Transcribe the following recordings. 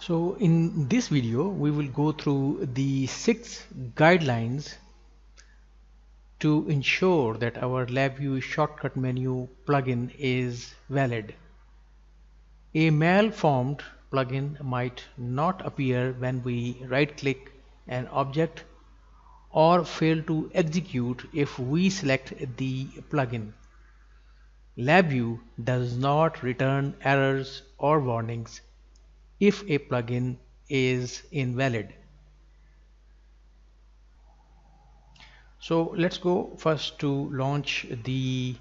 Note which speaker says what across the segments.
Speaker 1: So in this video we will go through the 6 guidelines to ensure that our LabVIEW shortcut menu plugin is valid. A malformed plugin might not appear when we right-click an object or fail to execute if we select the plugin. LabVIEW does not return errors or warnings if a plugin is invalid. So let's go first to launch the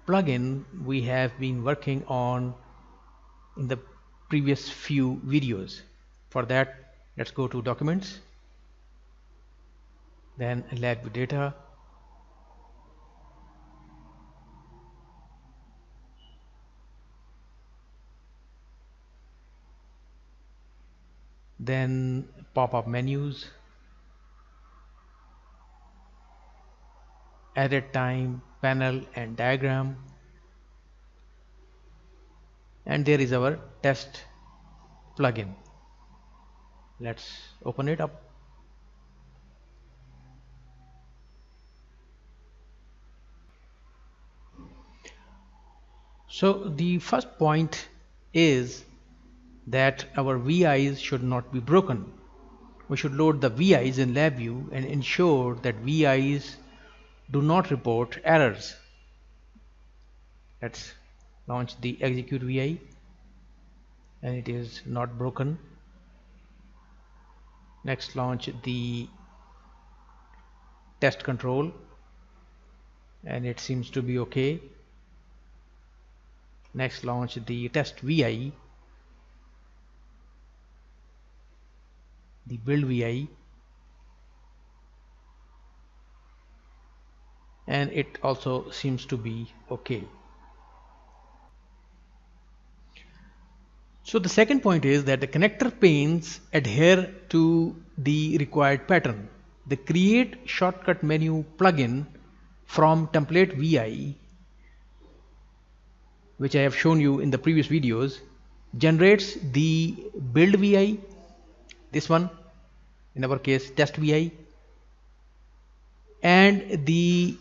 Speaker 1: plugin we have been working on in the previous few videos. For that, let's go to documents, then LabVIEW data, then pop-up menus, edit time, panel and diagram, and there is our test plugin. Let's open it up. So the first point is that our VIs should not be broken. We should load the VIs in LabVIEW and ensure that VIs do not report errors. Let's launch the execute VI, and it is not broken. Next, launch the test control, and it seems to be okay. Next, launch the test VI, the build VI, and it also seems to be okay. So the second point is that the connector panes adhere to the required pattern. The create shortcut menu plugin from template VI, which I have shown you in the previous videos, generates the build VI, this one, in our case test VI, and the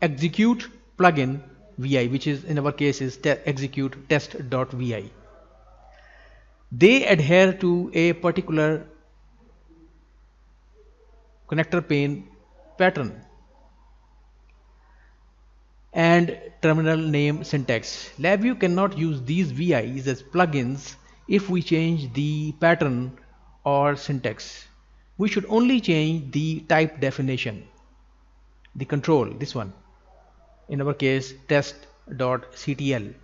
Speaker 1: execute plugin VI, which is in our case is execute test.vi. They adhere to a particular connector pane pattern and terminal name syntax. LabVIEW cannot use these VIs as plugins if we change the pattern or syntax. We should only change the type definition, the control, this one, in our case test.ctl.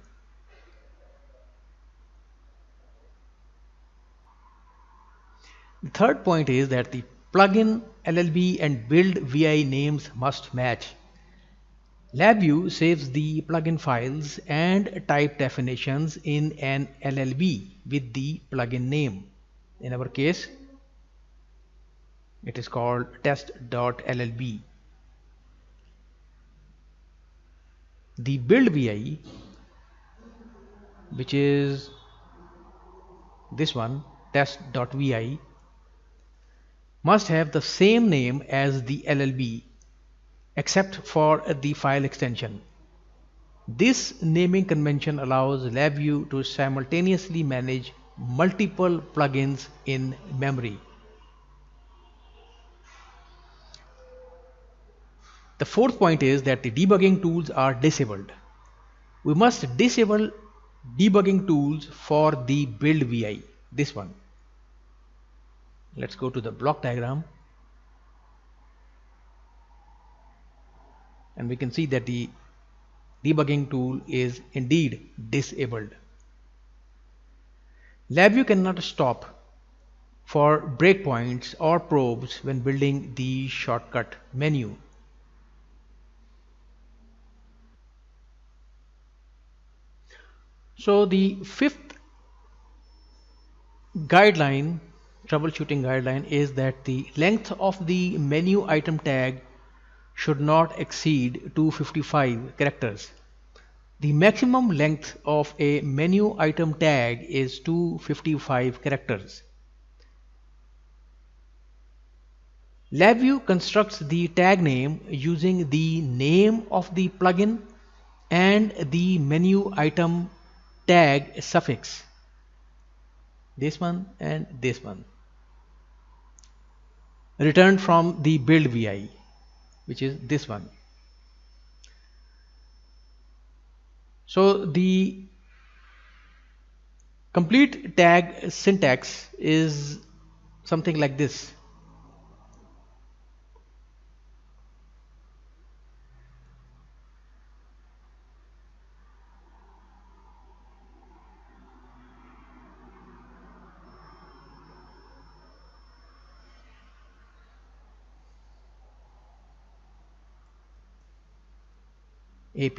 Speaker 1: The third point is that the plugin LLB and build VI names must match. LabVIEW saves the plugin files and type definitions in an LLB with the plugin name. In our case, it is called test.llb. The build VI, which is this one, test.vi, must have the same name as the LLB except for the file extension. This naming convention allows LabVIEW to simultaneously manage multiple plugins in memory. The fourth point is that the debugging tools are disabled. We must disable debugging tools for the build VI, this one. Let's go to the block diagram, and we can see that the debugging tool is indeed disabled. LabVIEW cannot stop for breakpoints or probes when building the shortcut menu. So the fifth guideline, troubleshooting guideline, is that the length of the menu item tag should not exceed 255 characters. The maximum length of a menu item tag is 255 characters. LabVIEW constructs the tag name using the name of the plugin and the menu item tag suffix, this one and this one, returned from the build VI, which is this one. So the complete tag syntax is something like this. App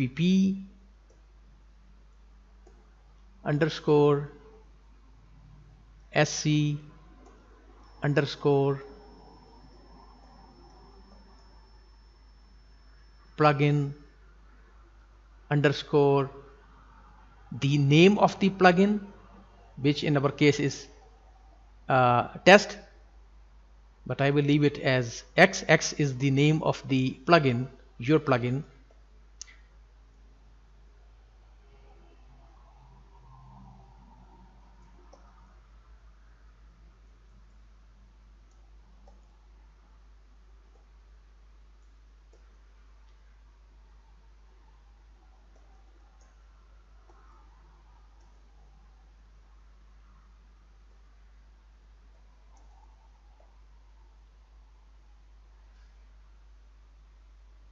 Speaker 1: underscore sc underscore plugin underscore the name of the plugin, which in our case is test, but I will leave it as x. X is the name of the plugin, your plugin.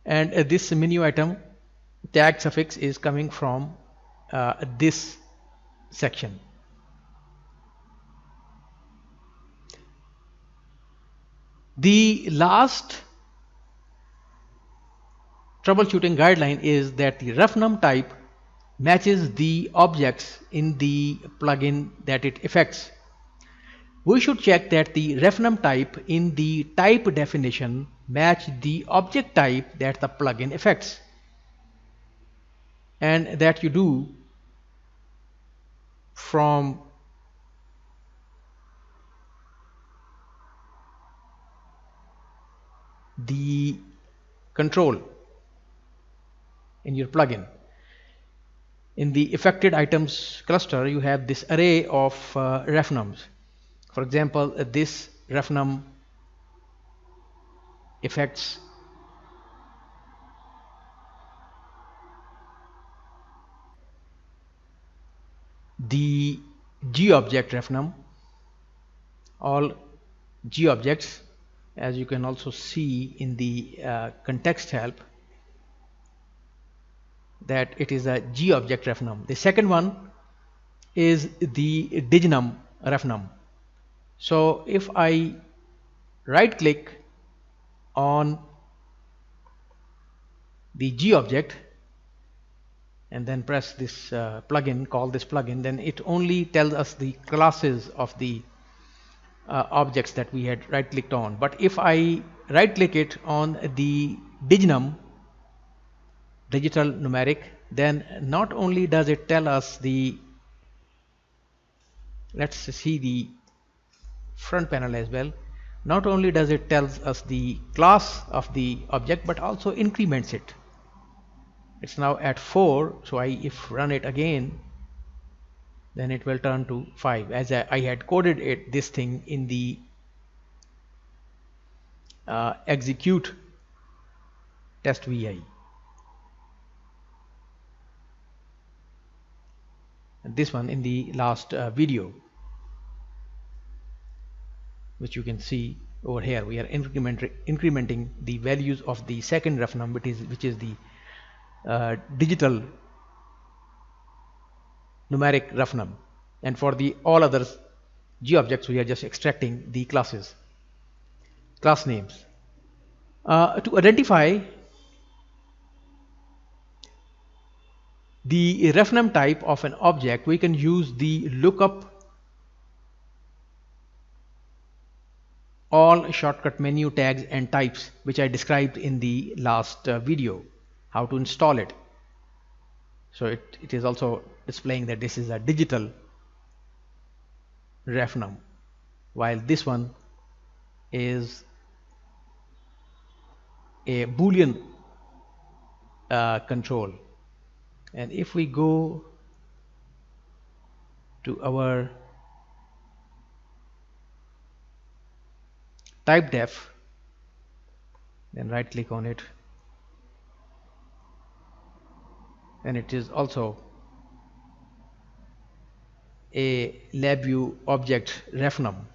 Speaker 1: And this menu item tag suffix is coming from this section. The last troubleshooting guideline is that the refnum type matches the objects in the plugin that it affects. We should check that the refnum type in the type definition match the object type that the plugin affects, and that you do from the control in your plugin. In the affected items cluster, you have this array of refnums. For example, this refnum affects the g-object refnum, all g-objects, as you can also see in the context help, that it is a g-object refnum. The second one is the dignum refnum. So if I right click on the g-object and then press this plugin, call this plugin, then it only tells us the classes of the objects that we had right clicked on. But if I right click it on the dignum, digital numeric, then not only does it tell us the, let's see the front panel as well, not only does it tells us the class of the object, but also increments it. It's now at 4, so if run it again, then it will turn to 5, as I had coded it, this thing in the execute test VI. And this one in the last video, which you can see over here, we are incrementing the values of the second refnum, which is the digital numeric refnum, and for the all others g objects we are just extracting the class names. To identify the refnum type of an object, we can use the lookup all shortcut menu tags and types, which I described in the last video, how to install it. So it is also displaying that this is a digital ref num, while this one is a boolean control. And if we go to our type def, then right click on it, and it is also a LabVIEW object ref num.